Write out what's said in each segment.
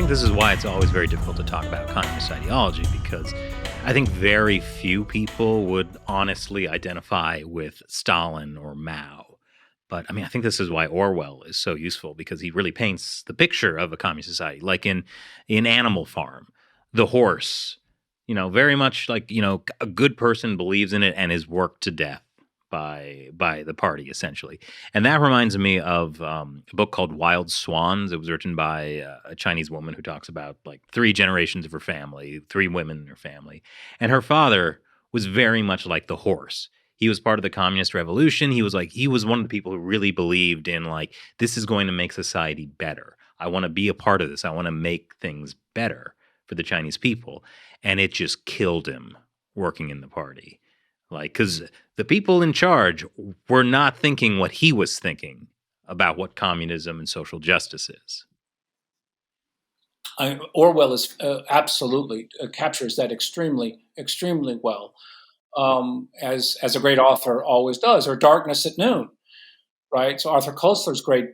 think this is why it's always very difficult to talk about communist ideology, because I think very few people would honestly identify with Stalin or Mao. But I mean, I think this is why Orwell is so useful, because he really paints the picture of a communist society, like in Animal Farm, the horse, very much like, a good person believes in it and is worked to death by the party, essentially. And that reminds me of a book called Wild Swans. It was written by a Chinese woman who talks about like three generations of her family, three women in her family. And her father was very much like the horse. He was part of the communist revolution. He was one of the people who really believed in like, this is going to make society better. I want to be a part of this. I want to make things better for the Chinese people. And it just killed him working in the party. Like, because the people in charge were not thinking what he was thinking about what communism and social justice is. Orwell is absolutely captures that extremely, extremely well, as a great author always does. Or Darkness at Noon, right? So Arthur Koestler's great,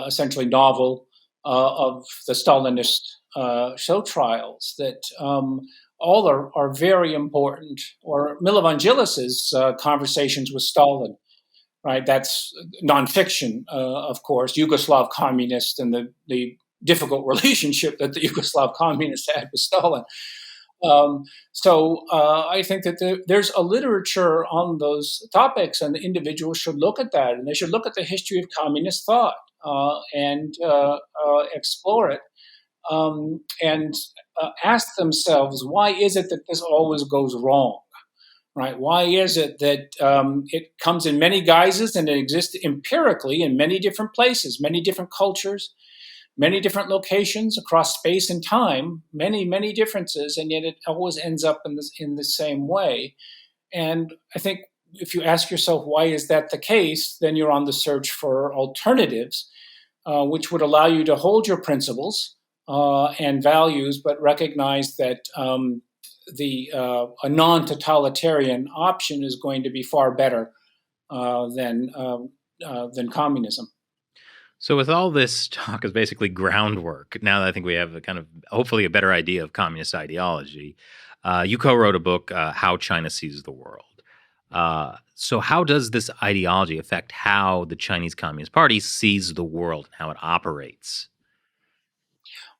essentially novel of the Stalinist show trials that. All are very important. Or Mila Vangelis's Conversations with Stalin, right? That's nonfiction, of course, Yugoslav communist and the difficult relationship that the Yugoslav communists had with Stalin. So I think that there's a literature on those topics, and individuals should look at that, and they should look at the history of communist thought and explore it. And ask themselves, why is it that this always goes wrong, right? Why is it that it comes in many guises and it exists empirically in many different places, many different cultures, many different locations across space and time, many, many differences, and yet it always ends up in the same way. And I think if you ask yourself, why is that the case, then you're on the search for alternatives, which would allow you to hold your principles and values, but recognize that a non-totalitarian option is going to be far better than communism. So with all this talk as basically groundwork, now that I think we have a kind of hopefully a better idea of communist ideology, you co-wrote a book, How China Sees the World. So how does this ideology affect how the Chinese Communist Party sees the world and how it operates?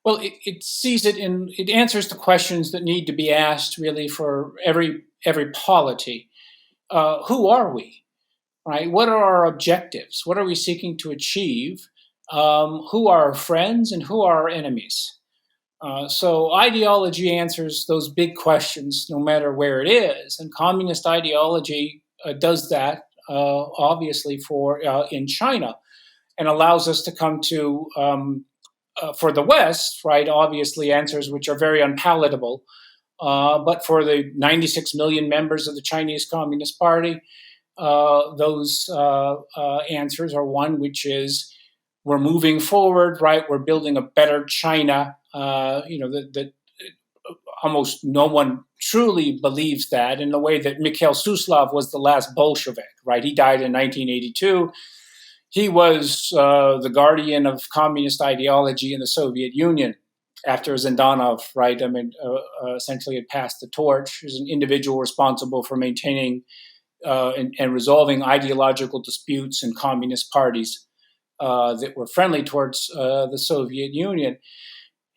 Well, it sees it it answers the questions that need to be asked really for every polity. Who are we, right? What are our objectives? What are we seeking to achieve? Who are our friends and who are our enemies? So ideology answers those big questions no matter where it is. And communist ideology does that, obviously, in China, and allows us to come to for the West, right, obviously answers which are very unpalatable. But for the 96 million members of the Chinese Communist Party, those answers are one which is, we're moving forward, right? We're building a better China. That almost no one truly believes that, in the way that Mikhail Suslov was the last Bolshevik, right? He died in 1982. He was the guardian of communist ideology in the Soviet Union after Zindanov, right? I mean, essentially had passed the torch as an individual responsible for maintaining and resolving ideological disputes in communist parties that were friendly towards the Soviet Union.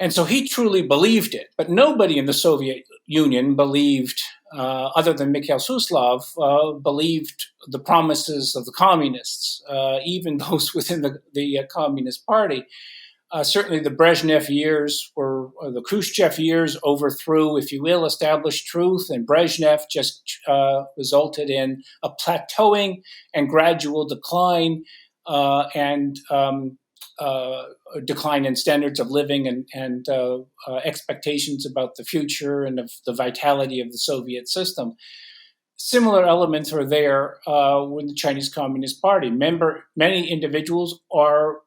And so he truly believed it. But nobody in the Soviet Union believed, other than Mikhail Suslov, believed the promises of the communists, even those within the Communist Party. Certainly the Brezhnev years the Khrushchev years overthrew, if you will, established truth, and Brezhnev just resulted in a plateauing and gradual decline and decline in standards of living and expectations about the future and of the vitality of the Soviet system. Similar elements are there with the Chinese Communist Party. Many individuals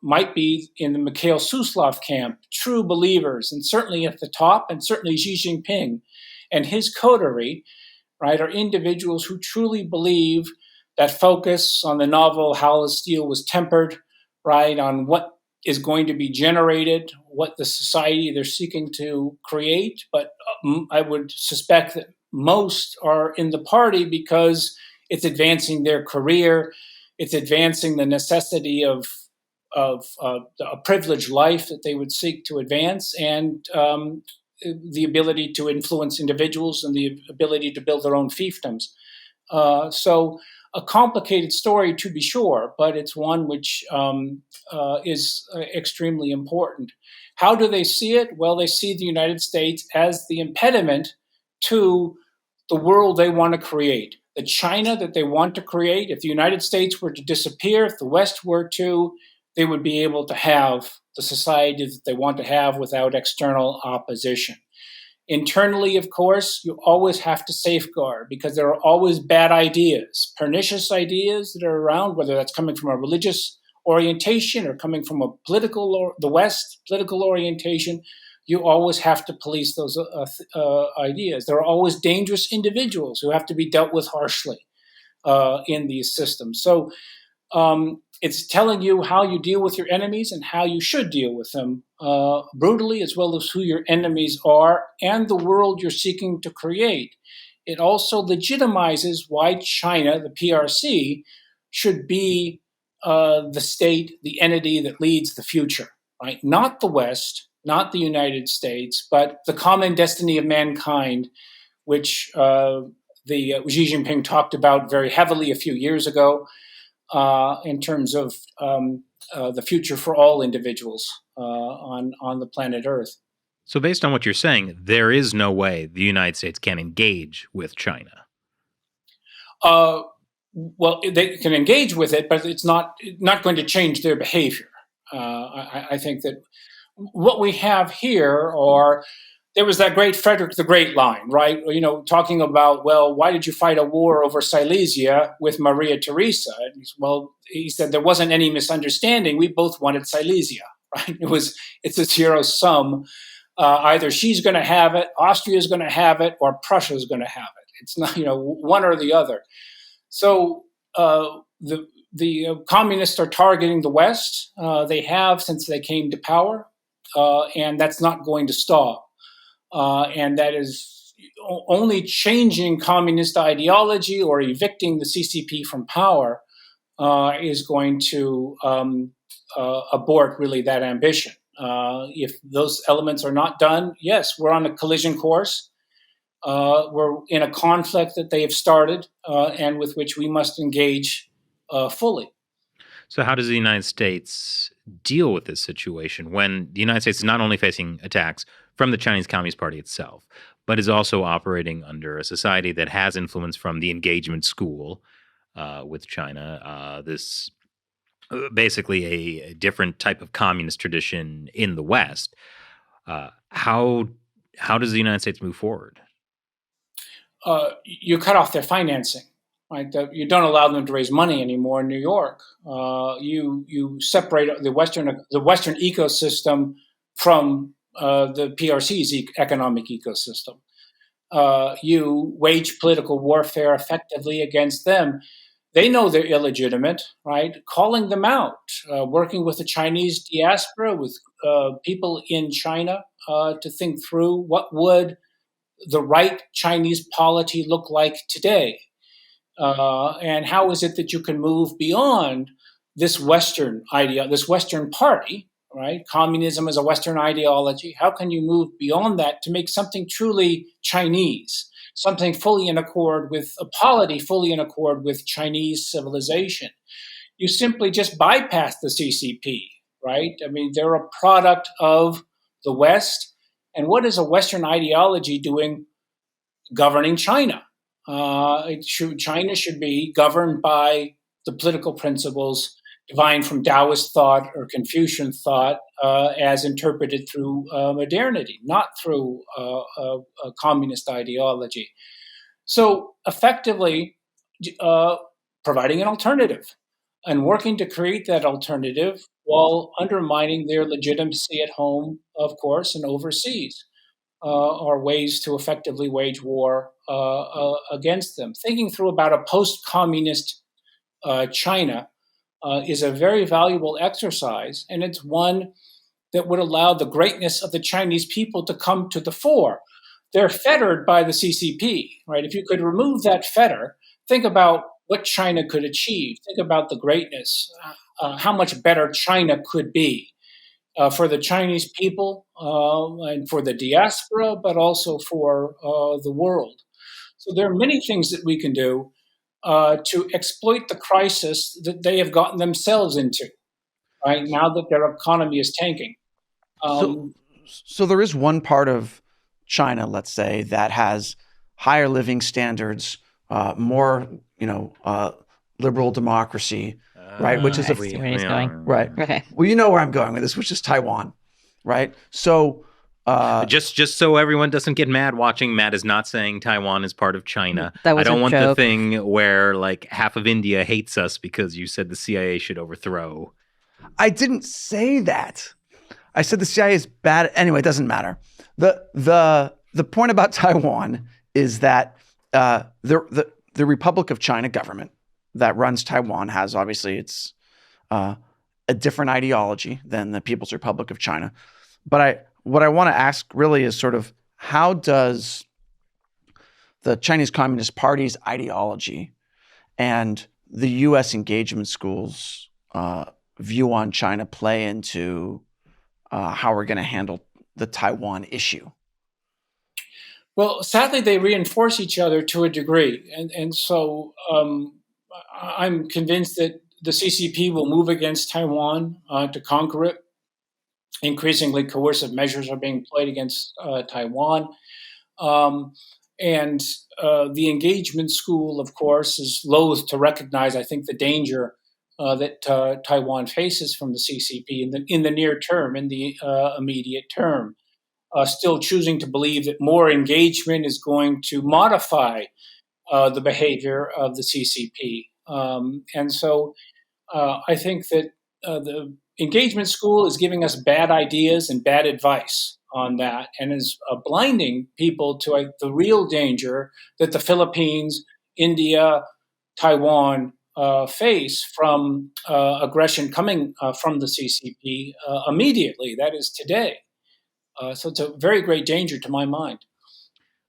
might be in the Mikhail Suslov camp, true believers, and certainly at the top, and certainly Xi Jinping and his coterie, right, are individuals who truly believe that focus on the novel How the Steel Was Tempered, right, on what is going to be generated, what the society they're seeking to create, but I would suspect that most are in the party because it's advancing their career, it's advancing the necessity of a privileged life that they would seek to advance, and the ability to influence individuals and the ability to build their own fiefdoms. So a complicated story to be sure, but it's one which is extremely important. How do they see it? Well, they see the United States as the impediment to the world they want to create, the China that they want to create. If the United States were to disappear, if the West were to, they would be able to have the society that they want to have without external opposition. Internally, of course, you always have to safeguard because there are always bad ideas, pernicious ideas that are around, whether that's coming from a religious orientation or coming from a political or the West political orientation. You always have to police those ideas. There are always dangerous individuals who have to be dealt with harshly in these systems. So it's telling you how you deal with your enemies and how you should deal with them brutally, as well as who your enemies are and the world you're seeking to create. It also legitimizes why China, the PRC, should be the state, the entity that leads the future, right? Not the West, not the United States, but the common destiny of mankind, which Xi Jinping talked about very heavily a few years ago. In terms of the future for all individuals on the planet Earth. So, based on what you're saying, there is no way the United States can engage with China. Well, they can engage with it, but it's not going to change their behavior. I think that what we have here are there was that great Frederick the Great line, right? You know, talking about, well, why did you fight a war over Silesia with Maria Theresa? Well, he said there wasn't any misunderstanding. We both wanted Silesia, right? It's a zero sum. Either she's going to have it, Austria's going to have it, or Prussia's going to have it. It's not, one or the other. So the communists are targeting the West. They have since they came to power, and that's not going to stop. And that is only changing communist ideology or evicting the CCP from power is going to abort really that ambition. If those elements are not done, yes, we're on a collision course. We're in a conflict that they have started and with which we must engage fully. So, how does the United States deal with this situation when the United States is not only facing attacks from the Chinese Communist Party itself, but is also operating under a society that has influence from the engagement school with China? This basically a different type of communist tradition in the West. How does the United States move forward? You cut off their financing. Right, you don't allow them to raise money anymore in New York. You separate the Western ecosystem from the PRC's economic ecosystem. You wage political warfare effectively against them. They know they're illegitimate, right? Calling them out, working with the Chinese diaspora, with people in China to think through what would the right Chinese polity look like today. And how is it that you can move beyond this Western idea, this Western party, right? Communism is a Western ideology. How can you move beyond that to make something truly Chinese, something fully in accord with a polity, fully in accord with Chinese civilization? You simply just bypass the CCP, right? I mean, they're a product of the West. And what is a Western ideology doing governing China? China should be governed by the political principles divined from Taoist thought or Confucian thought as interpreted through modernity, not through a communist ideology. So effectively providing an alternative and working to create that alternative while undermining their legitimacy at home, of course, and overseas. Are ways to effectively wage war against them. Thinking through about a post-communist China is a very valuable exercise, and it's one that would allow the greatness of the Chinese people to come to the fore. They're fettered by the CCP, right? If you could remove that fetter, think about what China could achieve. Think about the greatness, how much better China could be for the Chinese people and for the diaspora, but also for the world. So there are many things that we can do to exploit the crisis that they have gotten themselves into, right? Now that their economy is tanking. So, Um, so there is one part of China, let's say, that has higher living standards, more, liberal democracy, right? Which is I a see where he's we going. are. right. Okay. Well, you know where I'm going with this, which is Taiwan, right? So, Just so everyone doesn't get mad watching, Matt is not saying Taiwan is part of China. That was I don't a want the joke. thing where like half of India hates us because you said the CIA should overthrow. I didn't say that. I said the CIA is bad. Anyway, it doesn't matter. The point about Taiwan is that the Republic of China government that runs Taiwan has obviously it's a different ideology than the People's Republic of China. But what I want to ask really is sort of how does the Chinese Communist Party's ideology and the U.S. engagement schools view on China play into how we're going to handle the Taiwan issue? well, sadly, they reinforce each other to a degree. And so I'm convinced that the CCP will move against Taiwan to conquer it. Increasingly coercive measures are being played against Taiwan. Um, and the engagement school, of course, is loath to recognize, I think, the danger that Taiwan faces from the CCP in the near term, in the immediate term. Still choosing to believe that more engagement is going to modify the behavior of the CCP. And so I think that the engagement school is giving us bad ideas and bad advice on that and is blinding people to the real danger that the Philippines, India, Taiwan face from aggression coming from the CCP immediately, that is today. So it's a very great danger to my mind.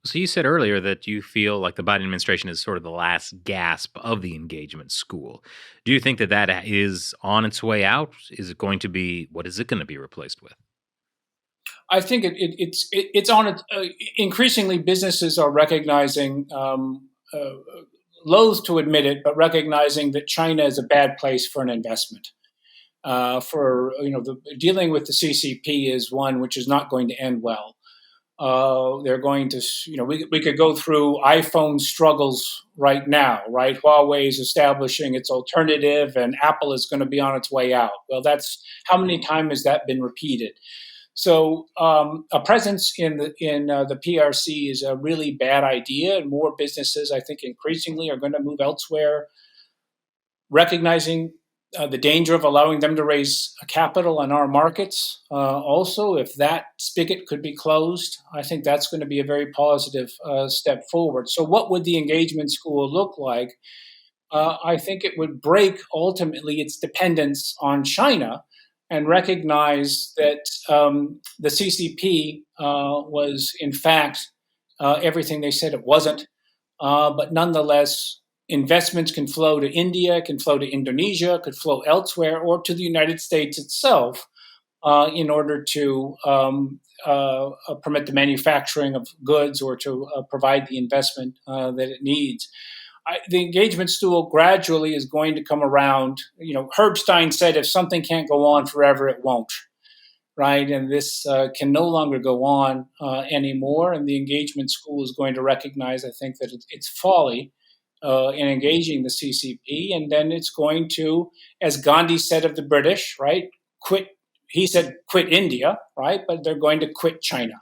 So you said earlier that you feel like the Biden administration is sort of the last gasp of the engagement school. Do you think that that is on its way out? Is it going to be, what is it going to be replaced with? I think it's on it. Increasingly, businesses are recognizing, loath to admit it, but recognizing that China is a bad place for an investment. Dealing with the CCP is one which is not going to end well. They're going to, we could go through iPhone struggles right now, right? Huawei is establishing its alternative, and Apple is going to be on its way out. Well, that's how many times has that been repeated? So a presence in the PRC is a really bad idea, and more businesses, I think, increasingly are going to move elsewhere, recognizing the danger of allowing them to raise capital on our markets. Also, if that spigot could be closed, I think that's going to be a very positive step forward. So what would the engagement school look like? I think it would break ultimately its dependence on China and recognize that the CCP was in fact everything they said it wasn't, but nonetheless investments can flow to India, can flow to Indonesia, could flow elsewhere, or to the United States itself in order to permit the manufacturing of goods or to provide the investment that it needs. The engagement stool gradually is going to come around. Herb Stein said, if something can't go on forever, it won't. Right, and this can no longer go on anymore. And the engagement school is going to recognize, I think, that it's folly in engaging the CCP, and then it's going to, as Gandhi said of the British, right, quit. He said quit India, right, but they're going to quit China.